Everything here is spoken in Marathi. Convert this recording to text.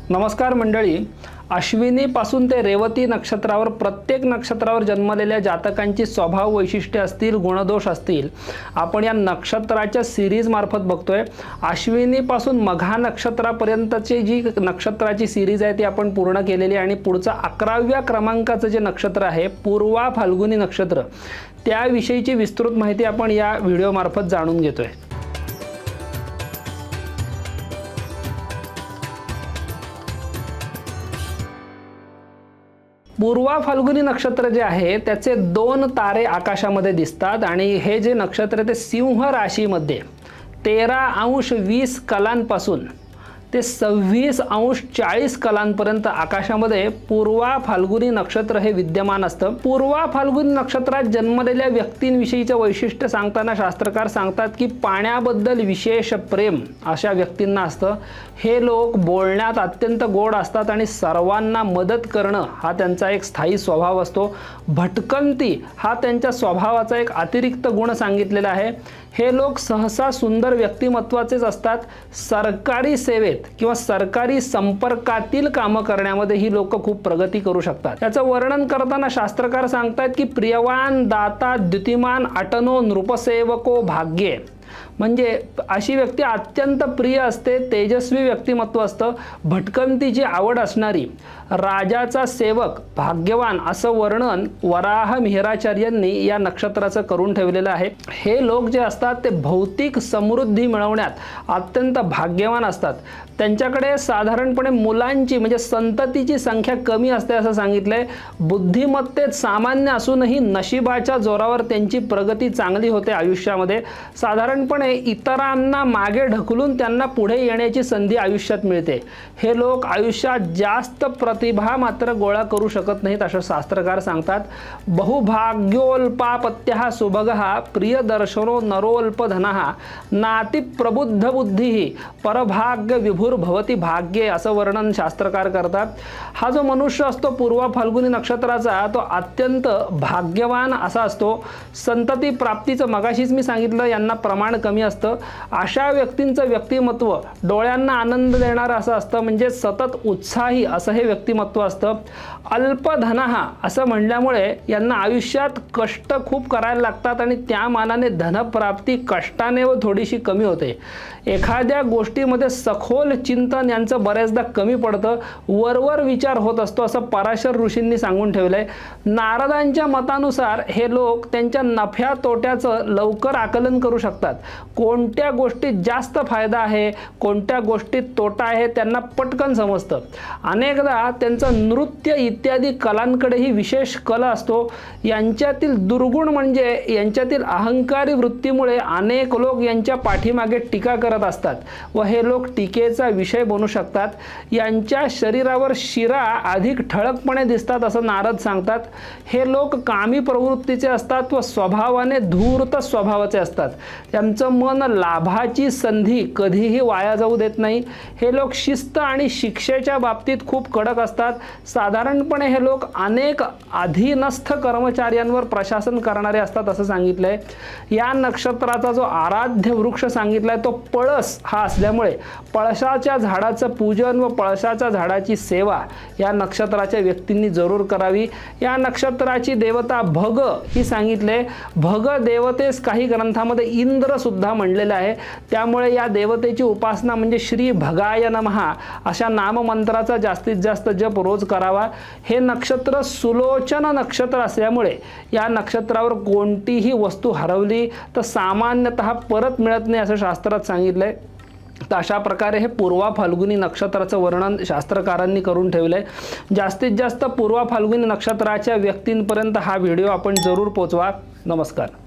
नमस्कार मंडळी, अश्विनी पासून ते रेवती नक्षत्रावर प्रत्येक नक्षत्रावर जन्मलेल्या जातकांची स्वभाव वैशिष्ट्ये असतील, गुणदोष असतील, आपण या नक्षत्राच्या सिरीज मार्फत बघतोय। अश्विनी पासून मघा नक्षत्रापर्यंतची जी नक्षत्राची सिरीज आहे ती आपण पूर्ण केलेली आणि पुढचा 11व्या क्रमांकाचं जे नक्षत्र आहे पूर्वा फाल्गुनी नक्षत्र, त्याविषयीची विस्तृत माहिती आपण या व्हिडिओ मार्फत जाणून घेतोय। पूर्वा फाल्गुनी नक्षत्र जे आहे त्याचे 2 तारे आकाशामध्ये दिसतात आणि हे जे नक्षत्र ते सिंह राशीमध्ये 13°20 कलांपासून ते 26°40 कलांपर्यंत आकाशामध्ये पूर्वा फाल्गुनी नक्षत्र हे विद्यमान असतं। पूर्वा फाल्गुनी नक्षत्रात जन्मलेल्या व्यक्तींविषयीचे वैशिष्ट्य सांगताना शास्त्रकार सांगतात की पाण्याबद्दल विशेष प्रेम अशा व्यक्तींना असतं। हे लोक बोलण्यात अत्यंत गोड असतात आणि सर्वांना मदत करणं हा त्यांचा एक स्थायी स्वभाव असतो। भटकंती हा त्यांच्या स्वभावाचा एक अतिरिक्त गुण सांगितलेला आहे। हे लोक सहसा सुंदर व्यक्तिमत्वाचेच असतात। सरकारी सेवेत किंवा सरकारी संपर्कातील काम करण्यामध्ये ही लोक खूप प्रगती करू शकतात। याचं वर्णन करताना शास्त्रकार सांगतात की प्रियवान दाता द्युतिमान अटनो नृपसेवको भाग्ये, म्हणजे अशी व्यक्ती अत्यंत प्रिय असते, तेजस्वी व्यक्तिमत्व असतं, भटकंतीची आवड असणारी, राजाचा सेवक, भाग्यवान असं वर्णन वराह मिहिराचार्यांनी या नक्षत्राचं करून ठेवलेलं आहे। हे लोक जे असतात ते भौतिक समृद्धी मिळवण्यात अत्यंत भाग्यवान असतात। त्यांच्याकडे साधारणपणे मुलांची म्हणजे संततीची संख्या कमी असते असं सांगितलंय। बुद्धिमत्तेत सामान्य असूनही नशिबाच्या जोरावर त्यांची प्रगती चांगली होते आयुष्यामध्ये। साधारणपणे इतरांना मागे ढकलून त्यांना पुढे येण्याची संधी आयुष्यात मिळते। हे लोक आयुष्यात जास्त प्रतिभा मात्र गोळा करू शकत नाहीत असं शास्त्रकार सांगतात। बहुभाग्योल्पापत्यः सुभगः प्रियदर्शनो नरोल्पधनः नाति प्रबुद्ध बुद्धी परभाग्य विभुर भवती भाग्ये असं वर्णन शास्त्रकार करतात। हा जो मनुष्य असतो पूर्वा फाल्गुनी नक्षत्राचा तो अत्यंत भाग्यवान असा असतो। संतती प्राप्तीचं मगाशीच मी सांगितलं यांना प्रमाण कमी असतं। अशा व्यक्तींचं व्यक्तिमत्व डोळ्यांना आनंद देणारं असं असतं, म्हणजे सतत उत्साही असं हे व्यक्तिमत्व असतं। अल्पधनः असं म्हणल्यामुळे यांना आयुष्यात कष्ट खूप करायला लागतात आणि त्या मानाने धनप्राप्ती कष्टाने व थोडीशी कमी होते। एखाद्या गोष्टीमध्ये सखोल चिंतन यांचं बऱ्याचदा कमी पडतं, वरवर विचार होत असतो असं पराशर ऋषींनी सांगून ठेवलंय। नारदांच्या मतानुसार हे लोक त्यांच्या नफ्या तोट्याचं लवकर आकलन करू शकतात। कोणत्या गोष्टीत जास्त फायदा आहे, कोणत्या गोष्टीत तोटा आहे त्यांना पटकन समजतं। अनेकदा त्यांचं नृत्य इत्यादी कलांकडेही विशेष कल असतो। यांच्यातील दुर्गुण म्हणजे यांच्यातील अहंकारी वृत्तीमुळे अनेक लोक यांच्या पाठीमागे टीका करत असतात व हे लोक टीकेचा विषय बनू शकतात। यांच्या शरीरावर शिरा अधिक ठळकपणे दिसतात असं नारद सांगतात। हे लोक कामी प्रवृत्तीचे असतात व स्वभावाने धूर्त स्वभावाचे असतात। त्यांचं मन लाभाची संधी कधीही वाया जाऊ देत नाही। हे लोक शिस्त आणि शिक्षेच्या बाबतीत खूप कडक असतात। साधारणपणे हे लोक अनेक अधीनस्थ कर्मचाऱ्यांवर प्रशासन करणारे असतात असं सांगितलंय। या नक्षत्राचा जो आराध्य वृक्ष सांगितलाय तो पळस हा असल्यामुळे पळसाच्या झाडाचं पूजन व पळसाच्या झाडाची सेवा या नक्षत्राच्या व्यक्तींनी जरूर करावी। या नक्षत्राची देवता भग ही सांगितले। भग देवतेस काही ग्रंथामध्ये इंद्र सुद्धा म्हणलेलं आहे। त्यामुळे या देवतेची उपासना म्हणजे श्री भगाय नमः अशा नाममंत्राचा जास्तीत जास्त जप रोज करावा। हे नक्षत्र सुलोचन नक्षत्र असल्यामुळे या नक्षत्रावर कोणतीही वस्तू हरवली तर सामान्यतः परत मिळत नाही असं शास्त्रात सांगितलंय। तर अशा प्रकारे हे पूर्वा फाल्गुनी नक्षत्राचं वर्णन शास्त्रकारांनी करून ठेवलंय। जास्तीत जास्त पूर्वा फाल्गुनी नक्षत्राच्या व्यक्तींपर्यंत हा व्हिडिओ आपण जरूर पोहोचवा। नमस्कार।